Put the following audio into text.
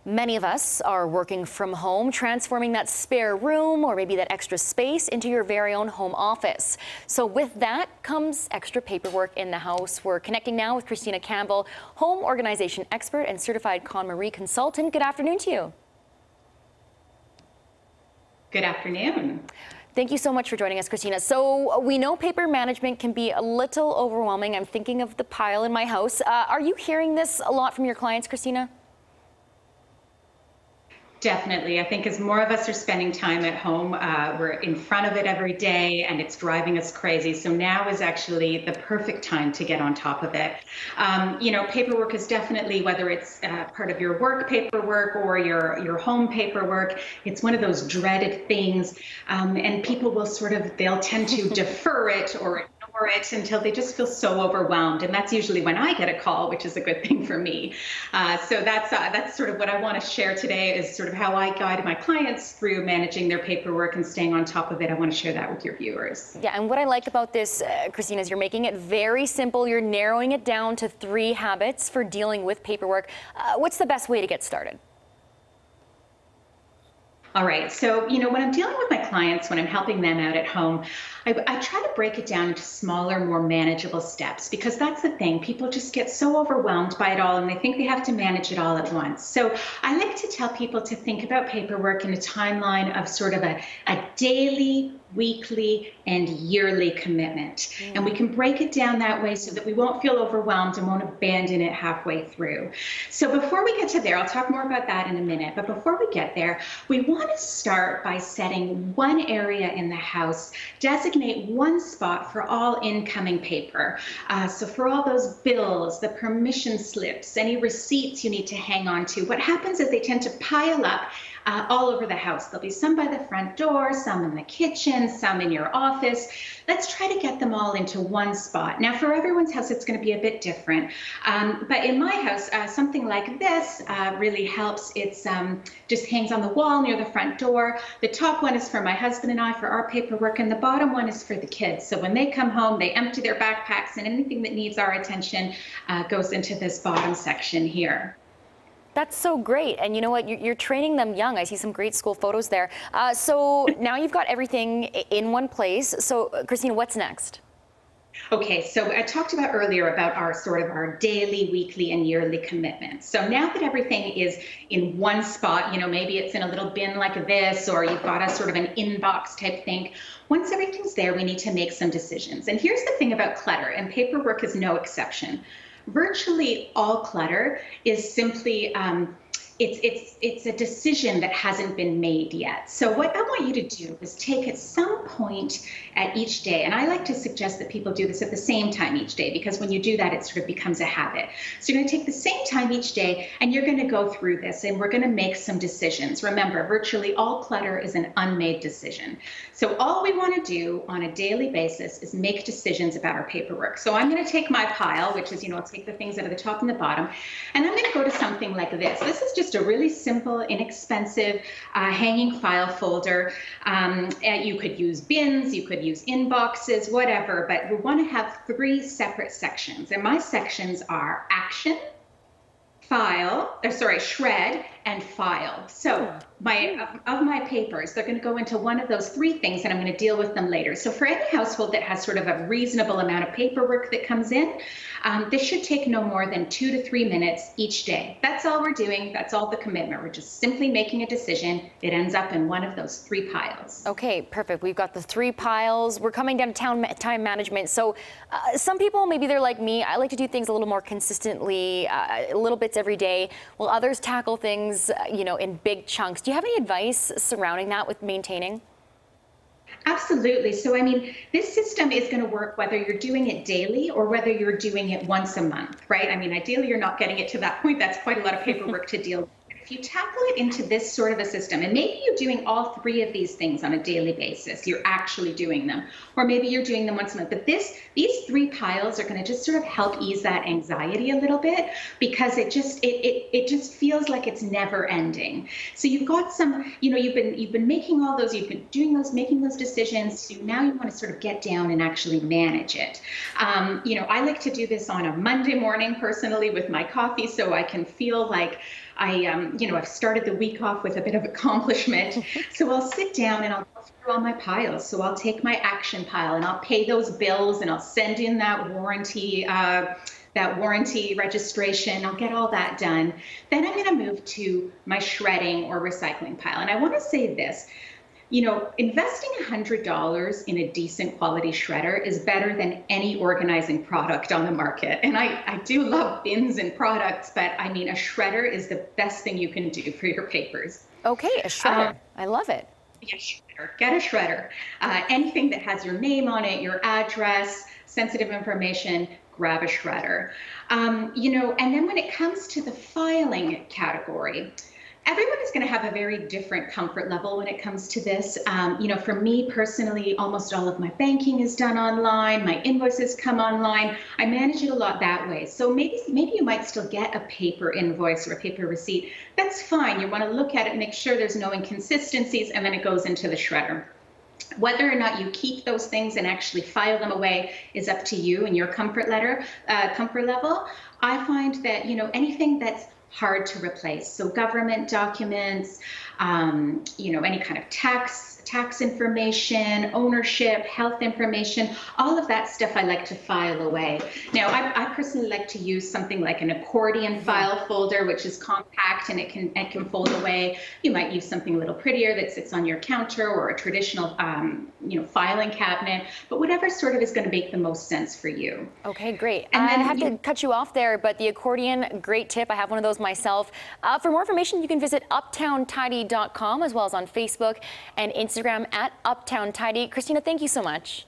Many of us are working from home, transforming that spare room or maybe that extra space into your very own home office. So with that comes extra paperwork in the house. We're connecting now with Christina Campbell, home organization expert and certified KonMari consultant. Good afternoon to you. Good afternoon. Thank you so much for joining us, Christina. So we know paper management can be a little overwhelming. I'm thinking of the pile in my house. Are you hearing this a lot from your clients, Christina? Definitely. I think as more of us are spending time at home, we're in front of it every day and it's driving us crazy. So now is actually the perfect time to get on top of it. Paperwork is definitely, whether it's part of your work paperwork or your home paperwork, it's one of those dreaded things. And people will they'll tend to defer it or ignore it until they just feel so overwhelmed. And that's usually when I get a call, which is a good thing for me. So that's sort of what I want to share today, is sort of how I guide my clients through managing their paperwork and staying on top of it. I want to share that with your viewers. Yeah, and what I like about this, Christina, is you're making it very simple. You're narrowing it down to 3 habits for dealing with paperwork. What's the best way to get started? All right. So, when I'm dealing with my clients, when I'm helping them out at home, I try to break it down into smaller, more manageable steps, because that's the thing. People just get so overwhelmed by it all and they think they have to manage it all at once. So I like to tell people to think about paperwork in a timeline of sort of a daily, weekly, and yearly commitment. And we can break it down that way so that we won't feel overwhelmed and won't abandon it halfway through. So before we get to there, I'll talk more about that in a minute. But before we get there, we want to start by setting one area in the house, designate one spot for all incoming paper. So for all those bills, the permission slips, any receipts you need to hang on to, what happens is they tend to pile up all over the house. There'll be some by the front door, some in the kitchen, some in your office. Let's try to get them all into one spot. Now, for everyone's house, it's going to be a bit different. But in my house, something like this really helps. It's just hangs on the wall near the front door. The top one is for my husband and I for our paperwork, and the bottom one is for the kids. So when they come home, they empty their backpacks, and anything that needs our attention goes into this bottom section here. That's so great. And you know what? You're training them young. I see some great school photos there. So now you've got everything in one place. So Christina, what's next? Okay, so I talked about earlier about our daily, weekly, and yearly commitments. So now that everything is in one spot, maybe it's in a little bin like this, or you've got a sort of an inbox type thing. Once everything's there, we need to make some decisions. And here's the thing about clutter, and paperwork is no exception. Virtually all clutter is simply it's a decision that hasn't been made yet. So what I want you to do is take at some point at each day, and I like to suggest that people do this at the same time each day, because when you do that, it sort of becomes a habit. So you're going to take the same time each day, and you're going to go through this, and we're going to make some decisions. Remember, virtually all clutter is an unmade decision. So all we want to do on a daily basis is make decisions about our paperwork. So I'm going to take my pile, which is, I'll take the things out of the top and the bottom, and I'm going to go to something like this. This is just a really simple, inexpensive hanging file folder. You could use bins, you could use inboxes, whatever, but we want to have 3 separate sections. And my sections are action, shred, and file. So of my papers, they're going to go into one of those 3 things, and I'm going to deal with them later. So for any household that has sort of a reasonable amount of paperwork that comes in, this should take no more than 2 to 3 minutes each day. That's all we're doing. That's all the commitment. We're just simply making a decision. It ends up in one of those 3 piles. Okay, perfect. We've got the 3 piles. We're coming down to time management. So some people, maybe they're like me, I like to do things a little more consistently, little bits every day, while others tackle things, in big chunks. Do you have any advice surrounding that with maintaining? Absolutely. So, this system is going to work whether you're doing it daily or whether you're doing it once a month, right? Ideally, you're not getting it to that point. That's quite a lot of paperwork to deal with. If you tackle it into this sort of a system, and maybe you're doing all 3 of these things on a daily basis, you're actually doing them, or maybe you're doing them once a month, but these 3 piles are going to just sort of help ease that anxiety a little bit, because it just feels like it's never ending. So you've got some, you've been making all those, you've been doing those, making those decisions. So now you want to sort of get down and actually manage it. I like to do this on a Monday morning personally with my coffee, so I can feel like I you know, I've started the week off with a bit of accomplishment. So I'll sit down and I'll go through all my piles. So I'll take my action pile and I'll pay those bills and I'll send in that warranty registration. I'll get all that done. Then I'm going to move to my shredding or recycling pile. And I want to say this. You know, investing $100 in a decent quality shredder is better than any organizing product on the market. And I do love bins and products, but I mean, a shredder is the best thing you can do for your papers. Okay, a shredder. I love it. Yeah, shredder. Get a shredder. Anything that has your name on it, your address, sensitive information, grab a shredder. You know, and then when it comes to the filing category, everyone is going to have a very different comfort level when it comes to this. You know, for me personally, almost all of my banking is done online. My invoices come online. I manage it a lot that way. So maybe you might still get a paper invoice or a paper receipt. That's fine. You want to look at it, make sure there's no inconsistencies, and then it goes into the shredder. Whether or not you keep those things and actually file them away is up to you and your comfort level. I find that, you know, anything that's hard to replace. So government documents, you know, any kind of tax information, ownership, health information, all of that stuff I like to file away. Now, I personally like to use something like an accordion file folder, which is compact and it can fold away. You might use something a little prettier that sits on your counter or a traditional, you know, filing cabinet, but whatever sort of is going to make the most sense for you. Okay, great. And then I have to cut you off there, but the accordion, great tip. I have one of those myself. For more information, you can visit uptowntidy.com as well as on Facebook and Instagram at Uptown Tidy. Christina, thank you so much.